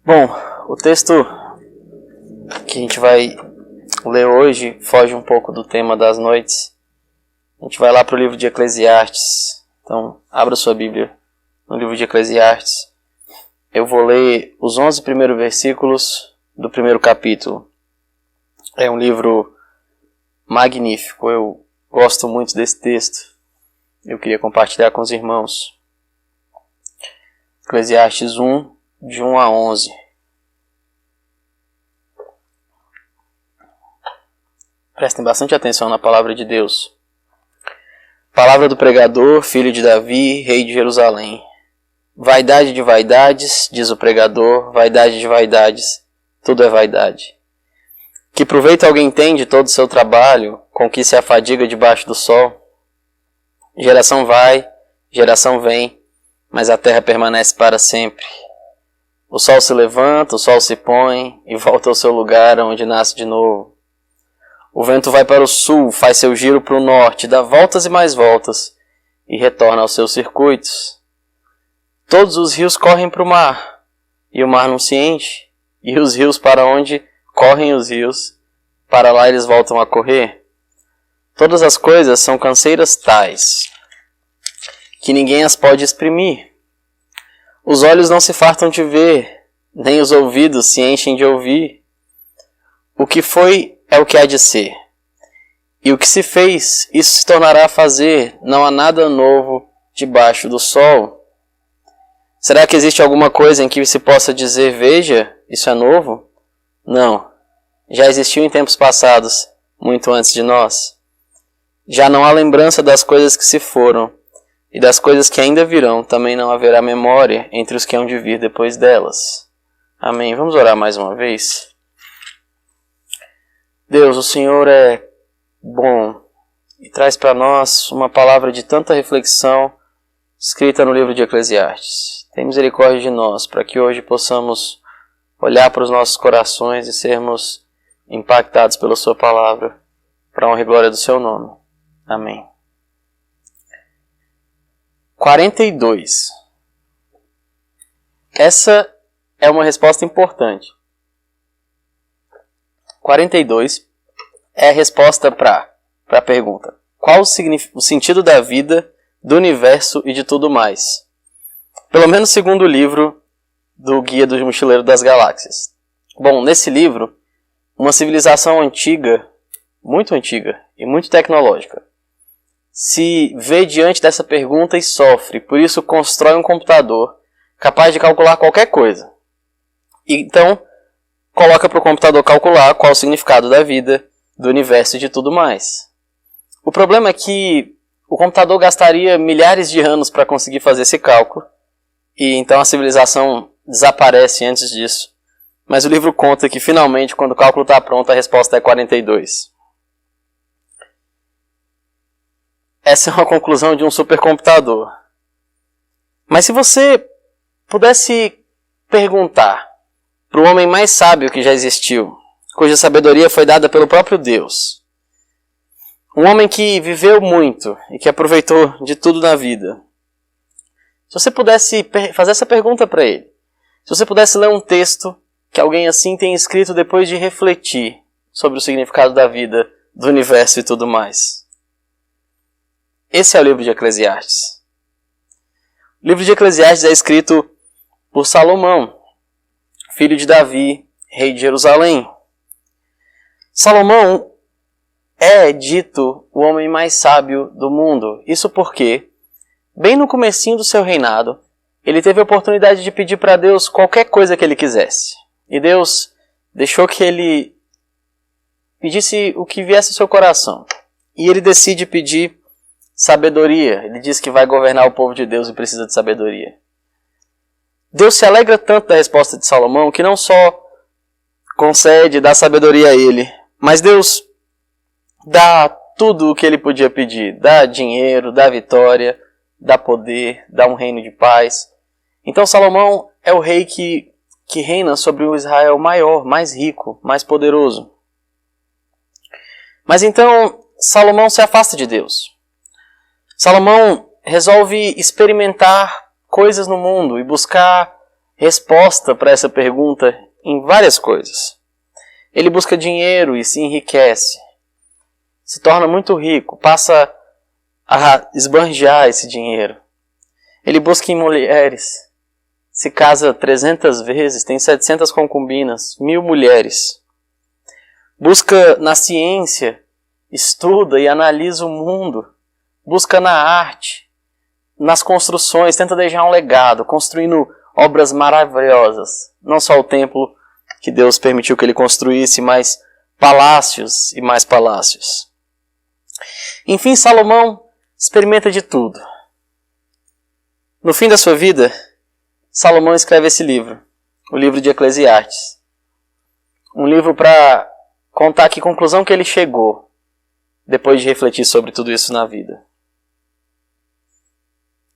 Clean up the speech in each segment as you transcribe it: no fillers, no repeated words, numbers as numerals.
Bom, o texto que a gente vai ler hoje foge um pouco do tema das noites. A gente vai lá para o livro de Eclesiastes. Então, abra sua Bíblia no livro de Eclesiastes. Eu vou ler os 11 primeiros versículos do primeiro capítulo. É um livro magnífico. Eu gosto muito desse texto. Eu queria compartilhar com os irmãos. Eclesiastes 1, de 1 a 11. Prestem bastante atenção na palavra de Deus. Palavra do pregador, filho de Davi, rei de Jerusalém. Vaidade de vaidades, diz o pregador, vaidade de vaidades, tudo é vaidade. Que proveito alguém tem de todo o seu trabalho, com que se afadiga debaixo do sol? Geração vai, geração vem, mas a terra permanece para sempre. O sol se levanta, o sol se põe, e volta ao seu lugar onde nasce de novo. O vento vai para o sul, faz seu giro para o norte, dá voltas e mais voltas, e retorna aos seus circuitos. Todos os rios correm para o mar, e o mar não se enche, e os rios para onde correm os rios, para lá eles voltam a correr. Todas as coisas são canseiras tais, que ninguém as pode exprimir. Os olhos não se fartam de ver, nem os ouvidos se enchem de ouvir. O que foi é o que há de ser. E o que se fez, isso se tornará a fazer. Não há nada novo debaixo do sol. Será que existe alguma coisa em que se possa dizer, veja, isso é novo? Não. Já existiu em tempos passados, muito antes de nós. Já não há lembrança das coisas que se foram, e das coisas que ainda virão, também não haverá memória entre os que hão de vir depois delas. Amém. Vamos orar mais uma vez? Deus, o Senhor é bom e traz para nós uma palavra de tanta reflexão escrita no livro de Eclesiastes. Tem misericórdia de nós para que hoje possamos olhar para os nossos corações e sermos impactados pela sua palavra, para a honra e glória do seu nome. Amém. 42. Essa é uma resposta importante. 42 é a resposta para a pergunta: qual o sentido da vida, do universo e de tudo mais? Pelo menos segundo o livro do Guia do Mochileiro das Galáxias. Bom, nesse livro, uma civilização antiga, muito antiga e muito tecnológica, se vê diante dessa pergunta e sofre, por isso constrói um computador capaz de calcular qualquer coisa. Então, coloca para o computador calcular qual o significado da vida, do universo e de tudo mais. O problema é que o computador gastaria milhares de anos para conseguir fazer esse cálculo, e então a civilização desaparece antes disso. Mas o livro conta que finalmente, quando o cálculo está pronto, a resposta é 42. Essa é uma conclusão de um supercomputador. Mas se você pudesse perguntar para o homem mais sábio que já existiu, cuja sabedoria foi dada pelo próprio Deus, um homem que viveu muito e que aproveitou de tudo na vida, se você pudesse fazer essa pergunta para ele, se você pudesse ler um texto que alguém assim tenha escrito depois de refletir sobre o significado da vida, do universo e tudo mais, esse é o livro de Eclesiastes. O livro de Eclesiastes é escrito por Salomão, filho de Davi, rei de Jerusalém. Salomão é dito o homem mais sábio do mundo. Isso porque, bem no comecinho do seu reinado, ele teve a oportunidade de pedir para Deus qualquer coisa que ele quisesse. E Deus deixou que ele pedisse o que viesse ao seu coração. E ele decide pedir sabedoria. Ele diz que vai governar o povo de Deus e precisa de sabedoria. Deus se alegra tanto da resposta de Salomão que não só concede, dá sabedoria a ele, mas Deus dá tudo o que ele podia pedir. Dá dinheiro, dá vitória, dá poder, dá um reino de paz. Então Salomão é o rei que reina sobre o Israel maior, mais rico, mais poderoso. Mas então Salomão se afasta de Deus. Salomão resolve experimentar coisas no mundo e buscar resposta para essa pergunta em várias coisas. Ele busca dinheiro e se enriquece. Se torna muito rico, passa a esbanjar esse dinheiro. Ele busca em mulheres, se casa 300 vezes, tem 700 concubinas, 1000 mulheres. Busca na ciência, estuda e analisa o mundo. Busca na arte, nas construções, tenta deixar um legado, construindo obras maravilhosas. Não só o templo que Deus permitiu que ele construísse, mas palácios e mais palácios. Enfim, Salomão experimenta de tudo. No fim da sua vida, Salomão escreve esse livro, o livro de Eclesiastes. Um livro para contar que conclusão que ele chegou depois de refletir sobre tudo isso na vida.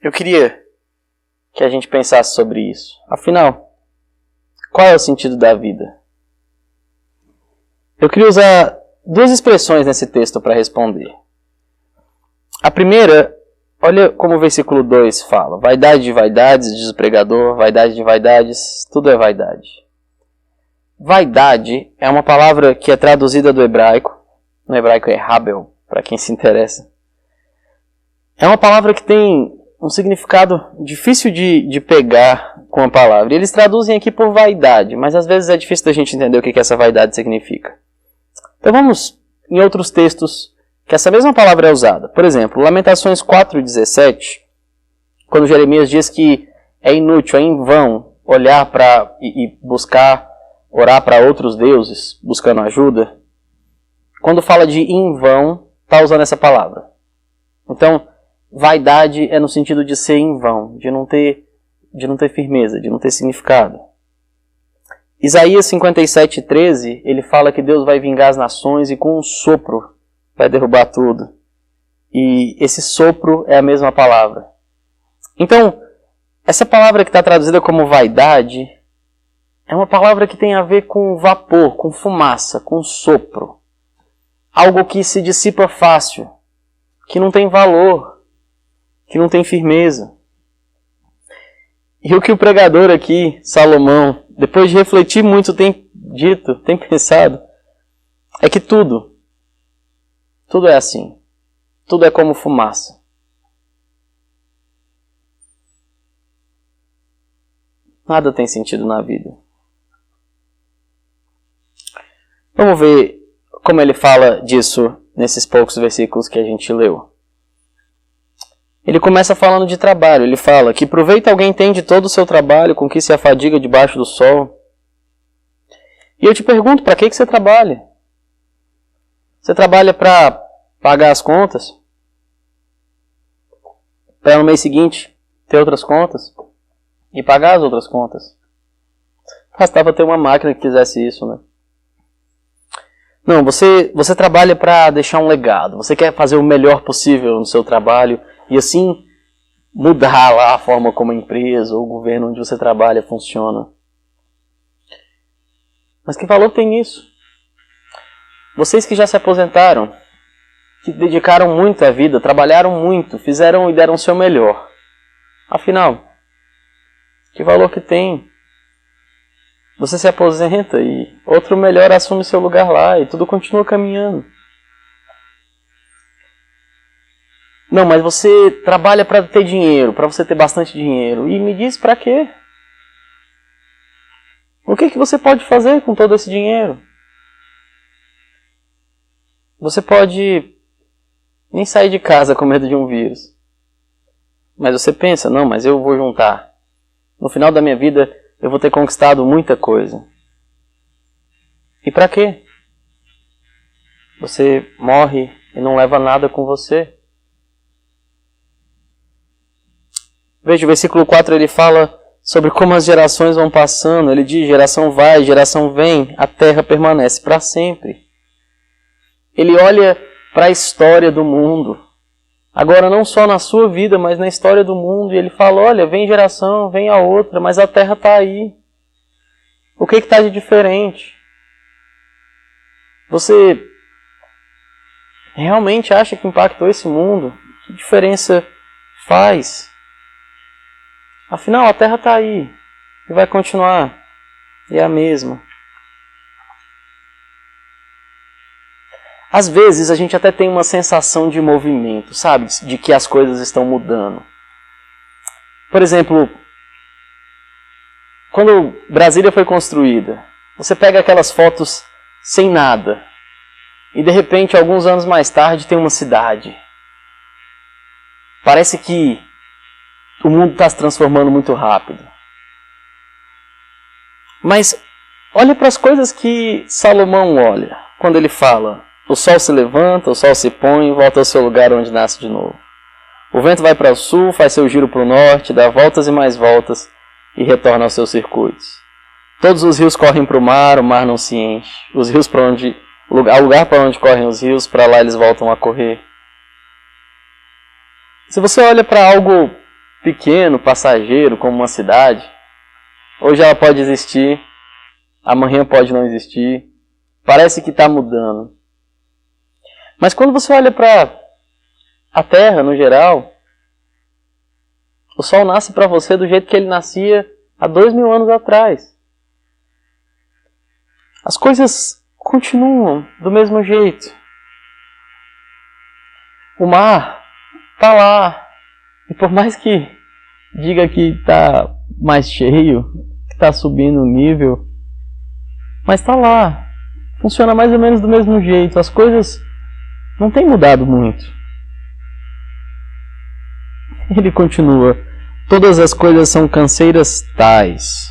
Eu queria que a gente pensasse sobre isso. Afinal, qual é o sentido da vida? Eu queria usar duas expressões nesse texto para responder. A primeira, olha como o versículo 2 fala. Vaidade de vaidades, diz o pregador, vaidade de vaidades, tudo é vaidade. Vaidade é uma palavra que é traduzida do hebraico. No hebraico é Habel, para quem se interessa. É uma palavra que tem um significado difícil de pegar com a palavra. E eles traduzem aqui por vaidade, mas às vezes é difícil da gente entender o que essa vaidade significa. Então vamos em outros textos que essa mesma palavra é usada. Por exemplo, Lamentações 4:17, quando Jeremias diz que é inútil, é em vão olhar para e buscar, orar para outros deuses, buscando ajuda. Quando fala de em vão, está usando essa palavra. Então, vaidade é no sentido de ser em vão, de não ter firmeza, de não ter significado. Isaías 57:13, ele fala que Deus vai vingar as nações e com um sopro vai derrubar tudo. E esse sopro é a mesma palavra. Então, essa palavra que está traduzida como vaidade é uma palavra que tem a ver com vapor, com fumaça, com sopro. Algo que se dissipa fácil, que não tem valor, que não tem firmeza. E o que o pregador aqui, Salomão, depois de refletir muito, tem dito, tem pensado, é que tudo é assim. Tudo é como fumaça. Nada tem sentido na vida. Vamos ver como ele fala disso nesses poucos versículos que a gente leu. Ele começa falando de trabalho. Ele fala: que proveito alguém tem de todo o seu trabalho, com que se afadiga debaixo do sol? E eu te pergunto, para que você trabalha? Você trabalha para pagar as contas? Para no mês seguinte ter outras contas? E pagar as outras contas? Bastava ter uma máquina que fizesse isso, né? Não, você trabalha para deixar um legado. Você quer fazer o melhor possível no seu trabalho e assim mudar lá a forma como a empresa ou o governo onde você trabalha funciona. Mas que valor tem isso? Vocês que já se aposentaram, que dedicaram muito à vida, trabalharam muito, fizeram e deram o seu melhor. Afinal, que valor que tem? Você se aposenta e outro melhor assume seu lugar lá e tudo continua caminhando. Não, mas você trabalha para ter dinheiro, para você ter bastante dinheiro. E me diz para quê? O que você pode fazer com todo esse dinheiro? Você pode nem sair de casa com medo de um vírus. Mas você pensa, não, mas eu vou juntar. No final da minha vida eu vou ter conquistado muita coisa. E para quê? Você morre e não leva nada com você. Veja, o versículo 4 ele fala sobre como as gerações vão passando. Ele diz, geração vai, geração vem, a terra permanece para sempre. Ele olha para a história do mundo. Agora não só na sua vida, mas na história do mundo. E ele fala, olha, vem geração, vem a outra, mas a terra está aí. O que está de diferente? Você realmente acha que impactou esse mundo? Que diferença faz? Afinal, a terra está aí. e vai continuar. E é a mesma. Às vezes a gente até tem uma sensação de movimento, sabe? De que as coisas estão mudando. Por exemplo, quando Brasília foi construída, você pega aquelas fotos sem nada. E de repente, alguns anos mais tarde, tem uma cidade. Parece que o mundo está se transformando muito rápido. Mas olhe para as coisas que Salomão olha quando ele fala: o sol se levanta, o sol se põe e volta ao seu lugar onde nasce de novo. O vento vai para o sul, faz seu giro para o norte, dá voltas e mais voltas e retorna aos seus circuitos. Todos os rios correm para o mar não se enche. Os rios para onde, o lugar para onde correm os rios, para lá eles voltam a correr. Se você olha para algo pequeno, passageiro, como uma cidade, hoje ela pode existir, amanhã pode não existir, parece que está mudando. Mas quando você olha para a Terra, no geral, o Sol nasce para você do jeito que ele nascia há 2000 anos atrás. As coisas continuam do mesmo jeito. O mar está lá. E por mais que diga que está mais cheio, que está subindo o nível, mas está lá. Funciona mais ou menos do mesmo jeito. As coisas não têm mudado muito. Ele continua: todas as coisas são canseiras tais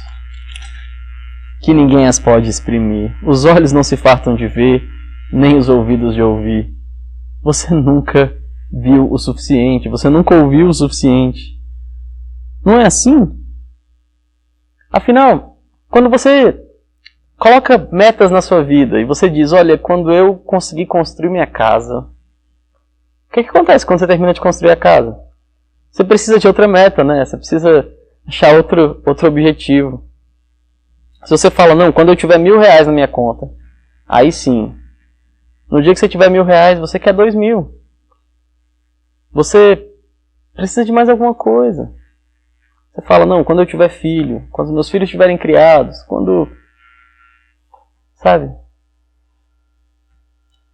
que ninguém as pode exprimir. Os olhos não se fartam de ver, nem os ouvidos de ouvir. Você nunca viu o suficiente, você nunca ouviu o suficiente. Não é assim? Afinal, quando você coloca metas na sua vida e você diz: olha, quando eu conseguir construir minha casa, o que acontece quando você termina de construir a casa? Você precisa de outra meta, né? Você precisa achar outro objetivo. Se você fala: não, quando eu tiver R$1.000 na minha conta, aí sim. No dia que você tiver R$1.000, você quer 2.000. Você precisa de mais alguma coisa. Você fala: não, quando eu tiver filho, quando os meus filhos estiverem criados, quando... Sabe?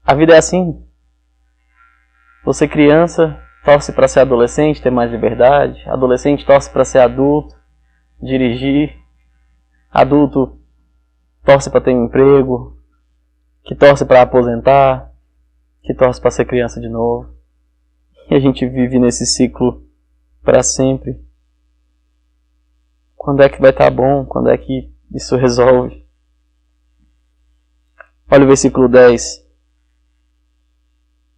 A vida é assim. Você criança torce para ser adolescente, ter mais liberdade. Adolescente torce para ser adulto, dirigir. Adulto torce para ter um emprego, que torce para aposentar, que torce para ser criança de novo. E a gente vive nesse ciclo para sempre. Quando é que vai estar bom? Quando é que isso resolve? Olha o versículo 10.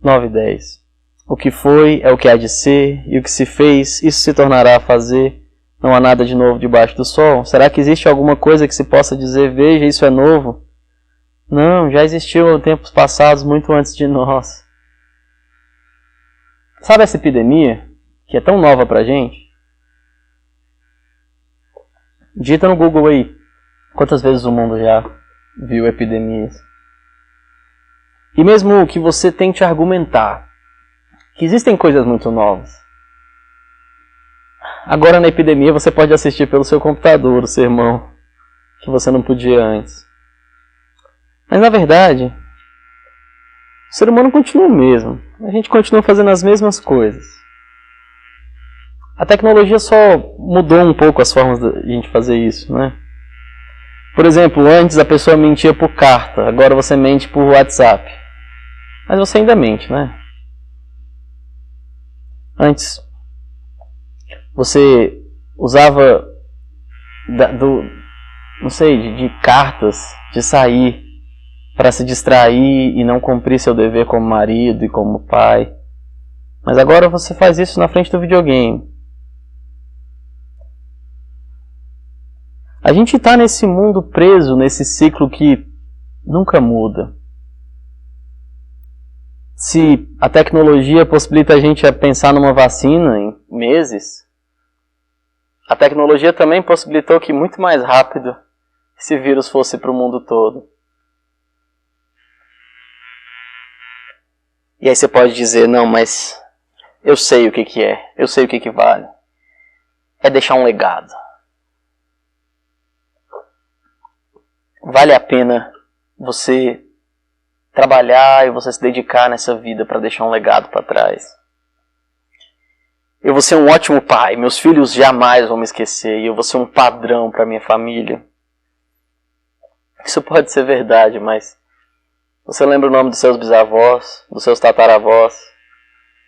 9 e 10. O que foi é o que há de ser, e o que se fez, isso se tornará a fazer. Não há nada de novo debaixo do sol. Será que existe alguma coisa que se possa dizer: veja, isso é novo? Não, já existiu em tempos passados, muito antes de nós. Sabe essa epidemia, que é tão nova pra gente? Digita no Google aí, quantas vezes o mundo já viu epidemias. E mesmo que você tente argumentar que existem coisas muito novas, agora na epidemia você pode assistir pelo seu computador o sermão que você não podia antes. Mas na verdade, o ser humano continua o mesmo. A gente continua fazendo as mesmas coisas. A tecnologia só mudou um pouco as formas de a gente fazer isso, né? Por exemplo, antes a pessoa mentia por carta, agora você mente por WhatsApp. Mas você ainda mente, né? Antes você usava de cartas, de sair para se distrair e não cumprir seu dever como marido e como pai. Mas agora você faz isso na frente do videogame. A gente está nesse mundo preso, nesse ciclo que nunca muda. Se a tecnologia possibilita a gente a pensar numa vacina em meses, a tecnologia também possibilitou que muito mais rápido esse vírus fosse para o mundo todo. E aí você pode dizer: não, mas eu sei o que é, eu sei o que vale. É deixar um legado. vale a pena você trabalhar e você se dedicar nessa vida para deixar um legado para trás. Eu vou ser um ótimo pai, meus filhos jamais vão me esquecer, e eu vou ser um padrão para minha família. Isso pode ser verdade, mas você lembra o nome dos seus bisavós, dos seus tataravós?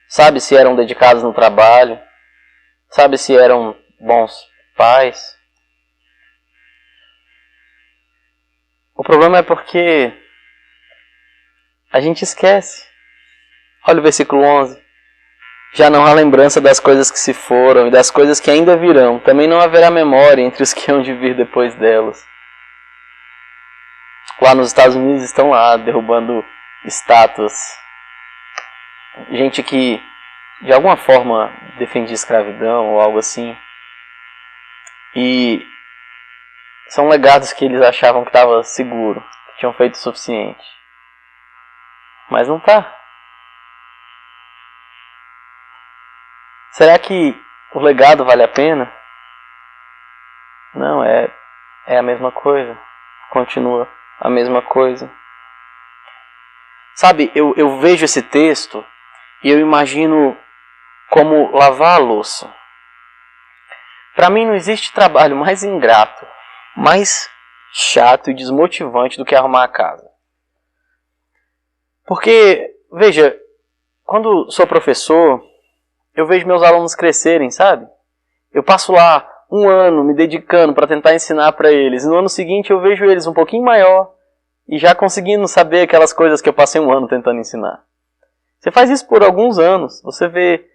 Sabe se eram dedicados no trabalho? Sabe se eram bons pais? O problema é porque a gente esquece. Olha o versículo 11. Já não há lembrança das coisas que se foram e das coisas que ainda virão. Também não haverá memória entre os que hão de vir depois delas. Lá nos Estados Unidos estão lá derrubando estátuas. Gente que de alguma forma defendia escravidão ou algo assim. E são legados que eles achavam que estava seguro, que tinham feito o suficiente. Mas não está. Será que o legado vale a pena? Não, é a mesma coisa. Continua a mesma coisa. Sabe, eu vejo esse texto e eu imagino como lavar a louça. Para mim não existe trabalho mais ingrato, mais chato e desmotivante do que arrumar a casa. Porque, veja, quando sou professor, eu vejo meus alunos crescerem, sabe? Eu passo lá um ano me dedicando para tentar ensinar para eles. E no ano seguinte eu vejo eles um pouquinho maior e já conseguindo saber aquelas coisas que eu passei um ano tentando ensinar. Você faz isso por alguns anos, você vê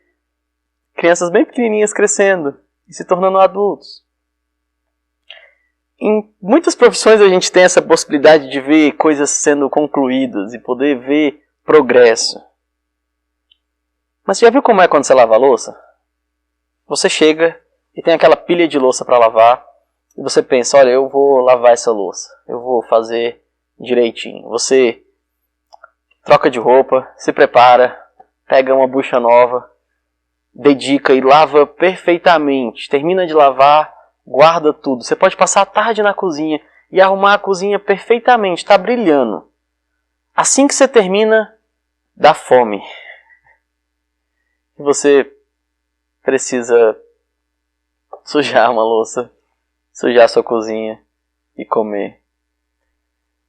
crianças bem pequenininhas crescendo e se tornando adultos. Em muitas profissões a gente tem essa possibilidade de ver coisas sendo concluídas e poder ver progresso. Mas você já viu como é quando você lava a louça? Você chega e tem aquela pilha de louça para lavar e você pensa, olha, eu vou lavar essa louça, eu vou fazer direitinho. Você troca de roupa, se prepara, pega uma bucha nova, dedica e lava perfeitamente. Termina de lavar, guarda tudo. Você pode passar a tarde na cozinha e arrumar a cozinha perfeitamente, está brilhando. Assim que você termina, dá fome. E você precisa sujar uma louça, sujar sua cozinha e comer.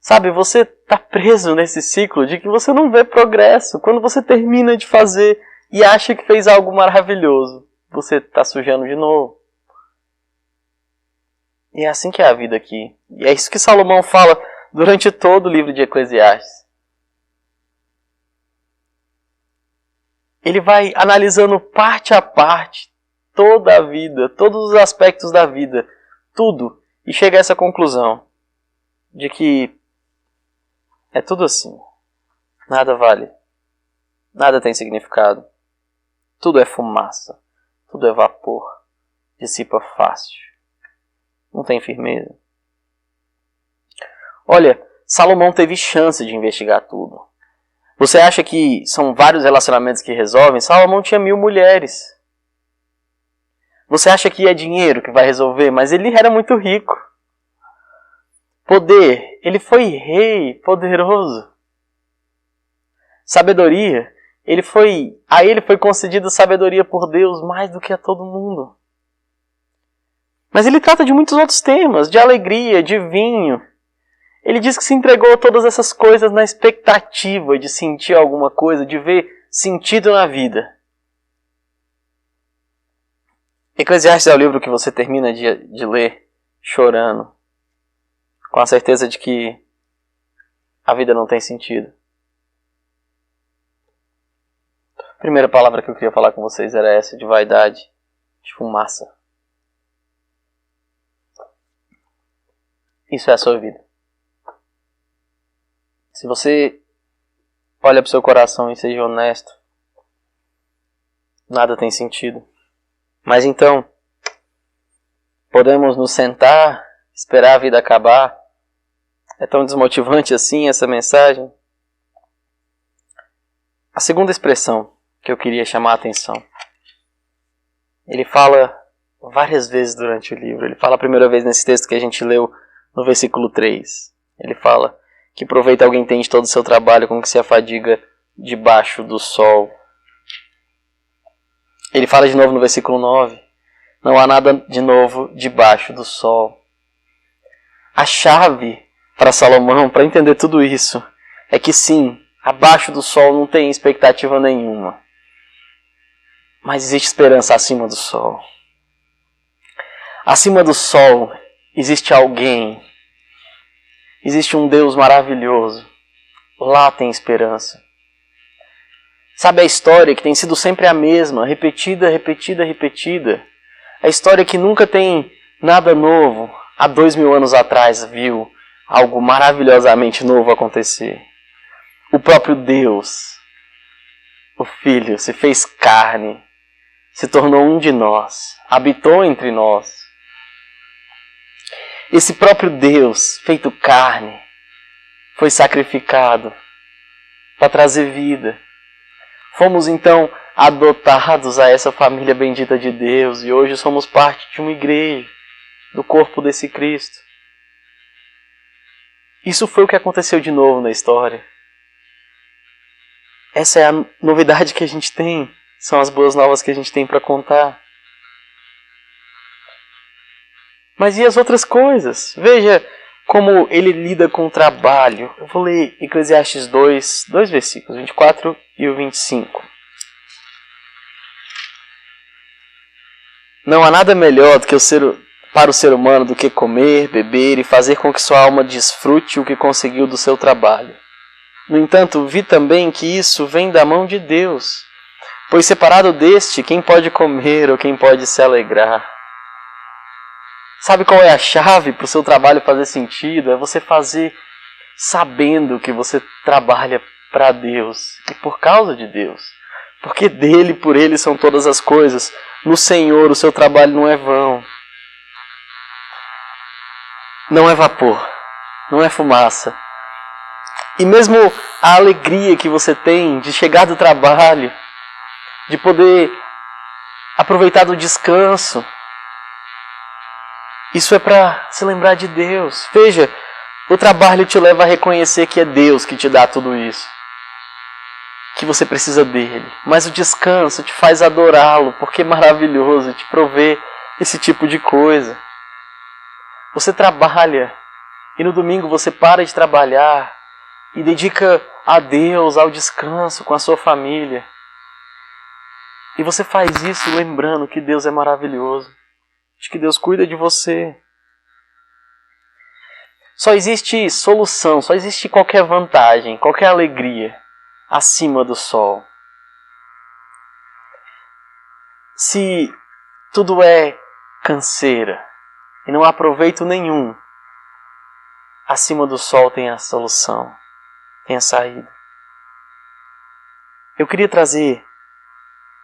Sabe, você está preso nesse ciclo de que você não vê progresso. Quando você termina de fazer e acha que fez algo maravilhoso, você está sujando de novo. E é assim que é a vida aqui. E é isso que Salomão fala durante todo o livro de Eclesiastes. Ele vai analisando parte a parte toda a vida, todos os aspectos da vida, tudo, e chega a essa conclusão de que é tudo assim. Nada vale. Nada tem significado. Tudo é fumaça. Tudo é vapor. Dissipa fácil. Não tem firmeza. Olha, Salomão teve chance de investigar tudo. Você acha que são vários relacionamentos que resolvem? Salomão tinha 1000 mulheres. Você acha que é dinheiro que vai resolver? Mas ele era muito rico. Poder, ele foi rei poderoso. Sabedoria, a ele foi concedida sabedoria por Deus mais do que a todo mundo. Mas ele trata de muitos outros temas, de alegria, de vinho. Ele diz que se entregou a todas essas coisas na expectativa de sentir alguma coisa, de ver sentido na vida. Eclesiastes é o livro que você termina de ler chorando, com a certeza de que a vida não tem sentido. A primeira palavra que eu queria falar com vocês era essa, de vaidade, de fumaça. Isso é a sua vida. Se você olha para o seu coração e seja honesto, nada tem sentido. Mas então, podemos nos sentar, esperar a vida acabar? É tão desmotivante assim essa mensagem? A segunda expressão que eu queria chamar a atenção. Ele fala várias vezes durante o livro. Ele fala a primeira vez nesse texto que a gente leu no versículo 3. Ele fala: que proveito alguém tem de todo o seu trabalho com que se afadiga debaixo do sol. Ele fala de novo no versículo 9: não há nada de novo debaixo do sol. A chave para Salomão, para entender tudo isso, é que sim, abaixo do sol não tem expectativa nenhuma. Mas existe esperança acima do sol. Acima do sol existe alguém. Existe um Deus maravilhoso. Lá tem esperança. Sabe a história que tem sido sempre a mesma, repetida, repetida, repetida? A história que nunca tem nada novo. Há 2000 anos atrás viu algo maravilhosamente novo acontecer. O próprio Deus, o Filho, se fez carne, se tornou um de nós, habitou entre nós. Esse próprio Deus, feito carne, foi sacrificado para trazer vida. Fomos então adotados a essa família bendita de Deus e hoje somos parte de uma igreja, do corpo desse Cristo. Isso foi o que aconteceu de novo na história. Essa é a novidade que a gente tem, são as boas novas que a gente tem para contar. Mas e as outras coisas? Veja como ele lida com o trabalho. Eu vou ler Eclesiastes 2 versículos, 24 e o 25. Não há nada melhor do que para o ser humano do que comer, beber e fazer com que sua alma desfrute o que conseguiu do seu trabalho. No entanto, vi também que isso vem da mão de Deus, pois separado deste, quem pode comer ou quem pode se alegrar? Sabe qual é a chave para o seu trabalho fazer sentido? É você fazer sabendo que você trabalha para Deus e por causa de Deus. Porque dele, por ele são todas as coisas. No Senhor o seu trabalho não é vão. Não é vapor. Não é fumaça. E mesmo a alegria que você tem de chegar do trabalho, de poder aproveitar do descanso, isso é para se lembrar de Deus. Veja, o trabalho te leva a reconhecer que é Deus que te dá tudo isso. Que você precisa dele. Mas o descanso te faz adorá-lo, porque é maravilhoso te prover esse tipo de coisa. Você trabalha e no domingo você para de trabalhar e dedica a Deus, ao descanso com a sua família. E você faz isso lembrando que Deus é maravilhoso. De que Deus cuida de você. Só existe solução, só existe qualquer vantagem, qualquer alegria acima do sol. Se tudo é canseira e não há proveito nenhum, acima do sol tem a solução, tem a saída. Eu queria trazer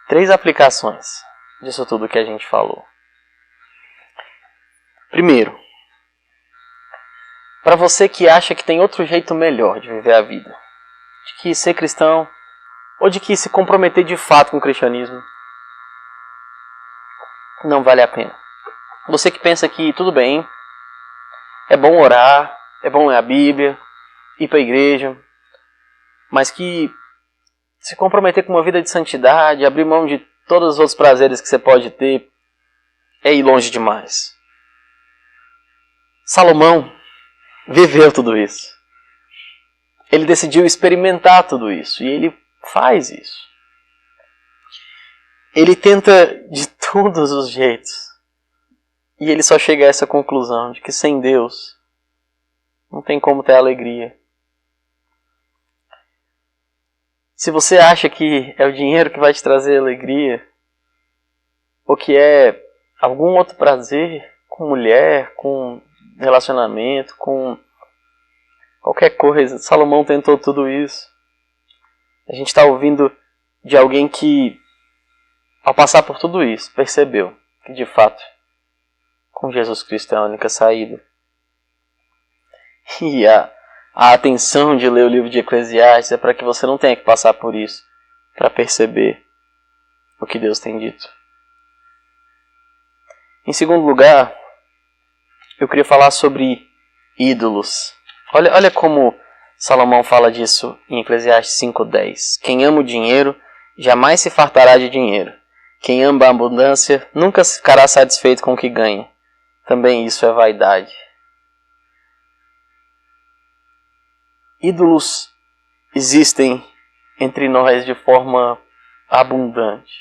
3 aplicações disso tudo que a gente falou. Primeiro, para você que acha que tem outro jeito melhor de viver a vida, de que ser cristão, ou de que se comprometer de fato com o cristianismo, não vale a pena. Você que pensa que tudo bem, é bom orar, é bom ler a Bíblia, ir para a igreja, mas que se comprometer com uma vida de santidade, abrir mão de todos os outros prazeres que você pode ter, é ir longe demais. Salomão viveu tudo isso. Ele decidiu experimentar tudo isso. E ele faz isso. Ele tenta de todos os jeitos. E ele só chega a essa conclusão de que sem Deus não tem como ter alegria. Se você acha que é o dinheiro que vai te trazer alegria, ou que é algum outro prazer com mulher, com relacionamento, com qualquer coisa. Salomão tentou tudo isso. A gente está ouvindo de alguém que, ao passar por tudo isso, percebeu que de fato, com Jesus Cristo é a única saída. E a atenção de ler o livro de Eclesiastes é para que você não tenha que passar por isso, para perceber o que Deus tem dito. Em segundo lugar, eu queria falar sobre ídolos. Olha como Salomão fala disso em Eclesiastes 5:10. Quem ama o dinheiro jamais se fartará de dinheiro. Quem ama a abundância nunca ficará satisfeito com o que ganha. Também isso é vaidade. Ídolos existem entre nós de forma abundante.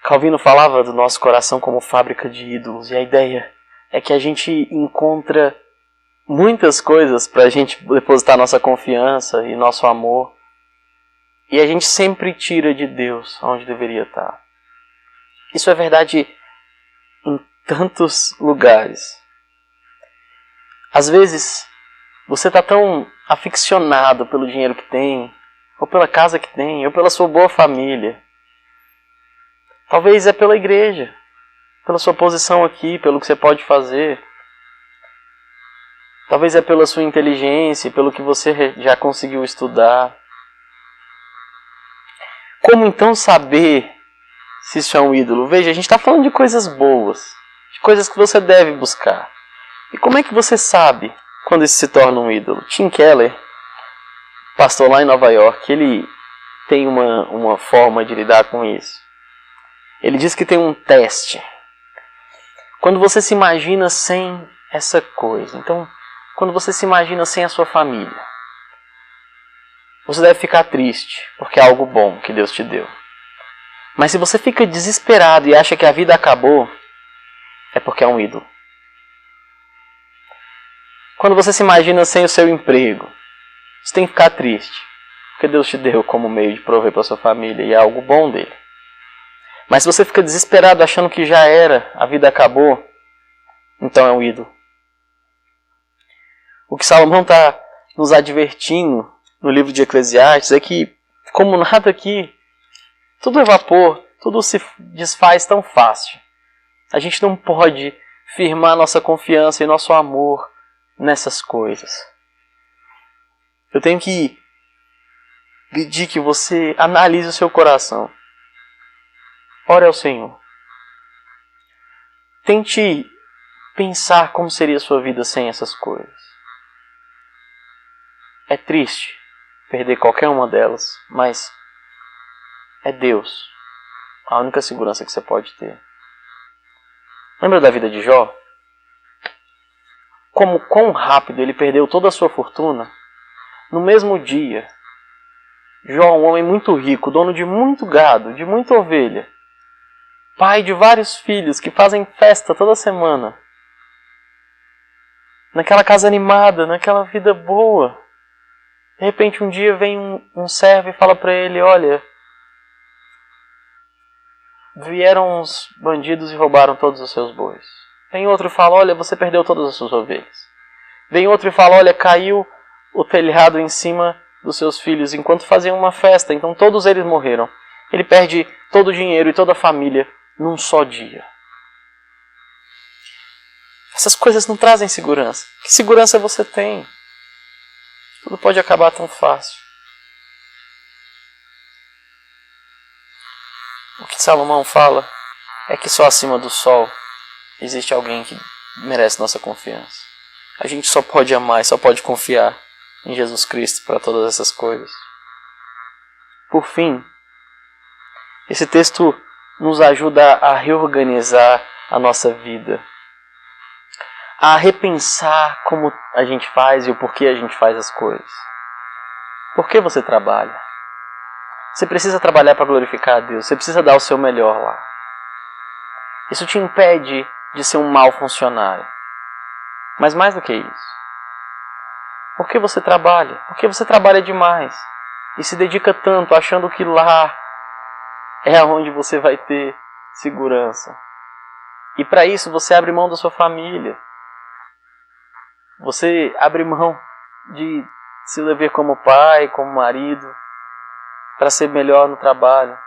Calvino falava do nosso coração como fábrica de ídolos, e a ideia é que a gente encontra muitas coisas para a gente depositar nossa confiança e nosso amor, e a gente sempre tira de Deus onde deveria estar. Isso é verdade em tantos lugares. Às vezes, você está tão aficionado pelo dinheiro que tem, ou pela casa que tem, ou pela sua boa família. Talvez é pela igreja, pela sua posição aqui, pelo que você pode fazer. Talvez é pela sua inteligência, pelo que você já conseguiu estudar. Como então saber se isso é um ídolo? Veja, a gente está falando de coisas boas, de coisas que você deve buscar. E como é que você sabe quando isso se torna um ídolo? Tim Keller, pastor lá em Nova York, ele tem uma forma de lidar com isso. Ele diz que tem um teste. Quando você se imagina sem essa coisa, então, quando você se imagina sem a sua família, você deve ficar triste, porque é algo bom que Deus te deu. Mas se você fica desesperado e acha que a vida acabou, é porque é um ídolo. Quando você se imagina sem o seu emprego, você tem que ficar triste, porque Deus te deu como meio de prover para sua família e é algo bom dele. Mas se você fica desesperado achando que já era, a vida acabou, então é um ídolo. O que Salomão está nos advertindo no livro de Eclesiastes é que, como nada aqui, tudo é vapor, tudo se desfaz tão fácil. A gente não pode firmar nossa confiança e nosso amor nessas coisas. Eu tenho que pedir que você analise o seu coração. Ore ao Senhor. Tente pensar como seria a sua vida sem essas coisas. É triste perder qualquer uma delas, mas é Deus a única segurança que você pode ter. Lembra da vida de Jó? Quão rápido ele perdeu toda a sua fortuna? No mesmo dia, Jó, um homem muito rico, dono de muito gado, de muita ovelha, pai de vários filhos que fazem festa toda semana, naquela casa animada, naquela vida boa. De repente um dia vem um servo e fala para ele, olha, vieram uns bandidos e roubaram todos os seus bois. Vem outro e fala, olha, você perdeu todas as suas ovelhas. Vem outro e fala, olha, caiu o telhado em cima dos seus filhos enquanto faziam uma festa, então todos eles morreram. Ele perde todo o dinheiro e toda a família num só dia. Essas coisas não trazem segurança. Que segurança você tem? Tudo pode acabar tão fácil. O que Salomão fala é que só acima do sol existe alguém que merece nossa confiança. A gente só pode amar e só pode confiar em Jesus Cristo para todas essas coisas. Por fim, esse texto nos ajuda a reorganizar a nossa vida, a repensar como a gente faz e o porquê a gente faz as coisas. Por que você trabalha? Você precisa trabalhar para glorificar a Deus, você precisa dar o seu melhor lá. Isso te impede de ser um mau funcionário. Mas mais do que isso, por que você trabalha? Porque você trabalha demais e se dedica tanto achando que lá é onde você vai ter segurança. E para isso você abre mão da sua família. Você abre mão de se levar como pai, como marido, para ser melhor no trabalho.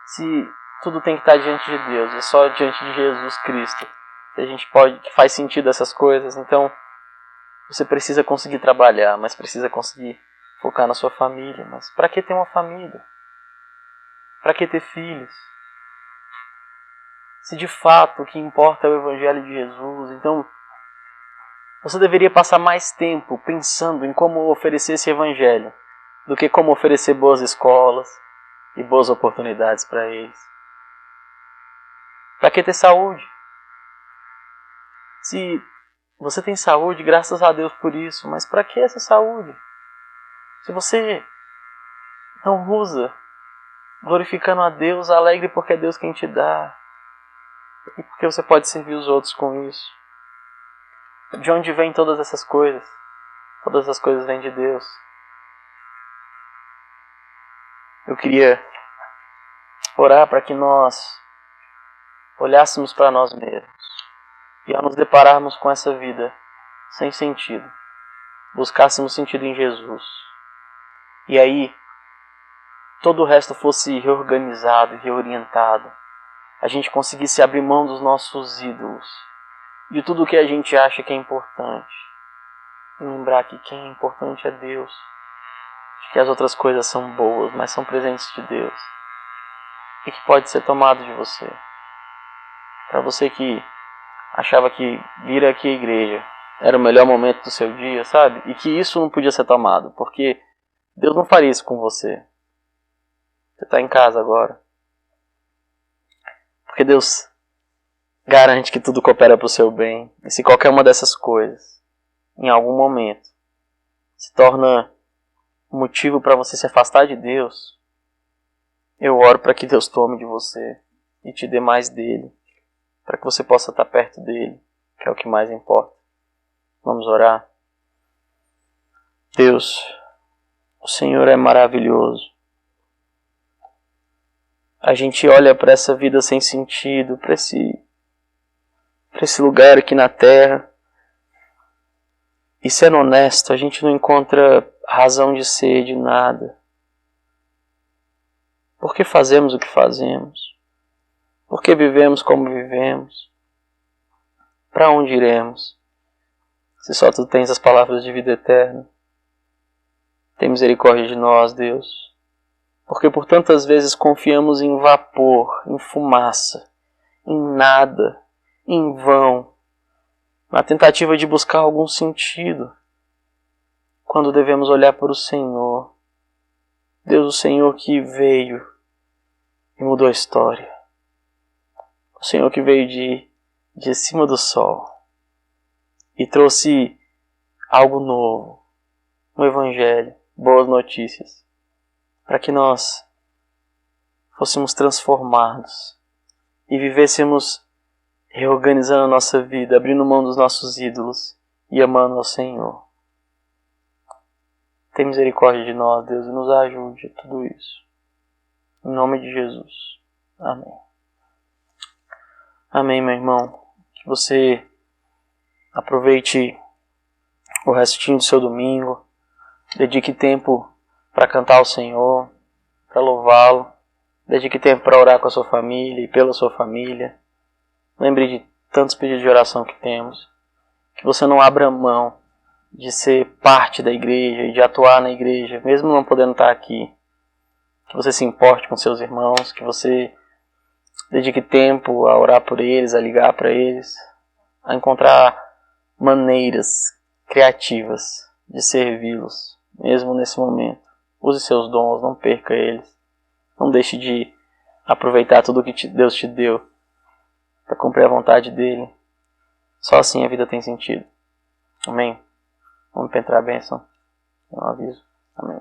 Se tudo tem que estar diante de Deus, é só diante de Jesus Cristo que a gente que faz sentido essas coisas. Então você precisa conseguir trabalhar, mas precisa conseguir focar na sua família. Mas para que ter uma família? Para que ter filhos? Se de fato o que importa é o Evangelho de Jesus, então Você deveria passar mais tempo pensando em como oferecer esse evangelho do que como oferecer boas escolas e boas oportunidades para eles. Para que ter saúde? Se você tem saúde, graças a Deus por isso, mas para que essa saúde? Se você não usa glorificando a Deus, alegre porque é Deus quem te dá, e porque você pode servir os outros com isso. De onde vêm todas essas coisas? Todas as coisas vêm de Deus. Eu queria orar para que nós olhássemos para nós mesmos e, ao nos depararmos com essa vida sem sentido, buscássemos sentido em Jesus. E aí, todo o resto fosse reorganizado e reorientado. A gente conseguisse abrir mão dos nossos ídolos, de tudo o que a gente acha que é importante. E lembrar que quem é importante é Deus. De que as outras coisas são boas, mas são presentes de Deus. E que pode ser tomado de você. Para você que achava que vir aqui à igreja era o melhor momento do seu dia, sabe? E que isso não podia ser tomado, porque Deus não faria isso com você. Você está em casa agora. Porque Deus garante que tudo coopera para o seu bem. E se qualquer uma dessas coisas, em algum momento, se torna um motivo para você se afastar de Deus, eu oro para que Deus tome de você e te dê mais dele, para que você possa estar perto dele, que é o que mais importa. Vamos orar? Deus, o Senhor é maravilhoso. A gente olha para essa vida sem sentido, para esse lugar aqui na terra, e sendo honesto, a gente não encontra razão de ser de nada. Por que fazemos o que fazemos? Por que vivemos como vivemos? Para onde iremos? Se só Tu tens as palavras de vida eterna. Tem misericórdia de nós, Deus. Porque por tantas vezes confiamos em vapor, em fumaça, em nada, em vão, na tentativa de buscar algum sentido, quando devemos olhar para o Senhor. Deus, o Senhor que veio e mudou a história. O Senhor que veio de cima do sol e trouxe algo novo, um evangelho, boas notícias, para que nós fôssemos transformados e vivêssemos reorganizando a nossa vida, abrindo mão dos nossos ídolos e amando ao Senhor. Tem misericórdia de nós, Deus, e nos ajude a tudo isso. Em nome de Jesus. Amém. Amém, meu irmão. Que você aproveite o restinho do seu domingo. Dedique tempo para cantar ao Senhor, para louvá-lo. Dedique tempo para orar com a sua família e pela sua família. Lembre de tantos pedidos de oração que temos. Que você não abra mão de ser parte da igreja e de atuar na igreja, mesmo não podendo estar aqui. Que você se importe com seus irmãos, que você dedique tempo a orar por eles, a ligar para eles, a encontrar maneiras criativas de servi-los, mesmo nesse momento. Use seus dons, não perca eles. Não deixe de aproveitar tudo que Deus te deu para cumprir a vontade dele. Só assim a vida tem sentido. Amém? Vamos penetrar a bênção. É um aviso. Amém.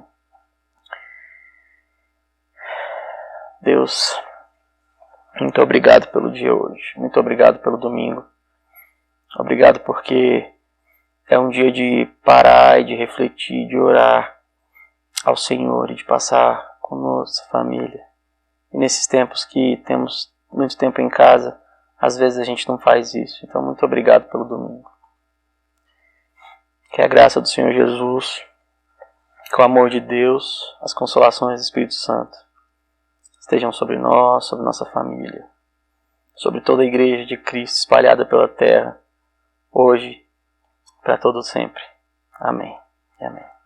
Deus, muito obrigado pelo dia hoje. Muito obrigado pelo domingo. Obrigado porque é um dia de parar e de refletir, de orar ao Senhor e de passar com nossa família. E nesses tempos que temos muito tempo em casa, às vezes a gente não faz isso. Então, muito obrigado pelo domingo. Que a graça do Senhor Jesus, que o amor de Deus, as consolações do Espírito Santo estejam sobre nós, sobre nossa família, sobre toda a igreja de Cristo espalhada pela terra, hoje, para todo sempre. Amém e amém.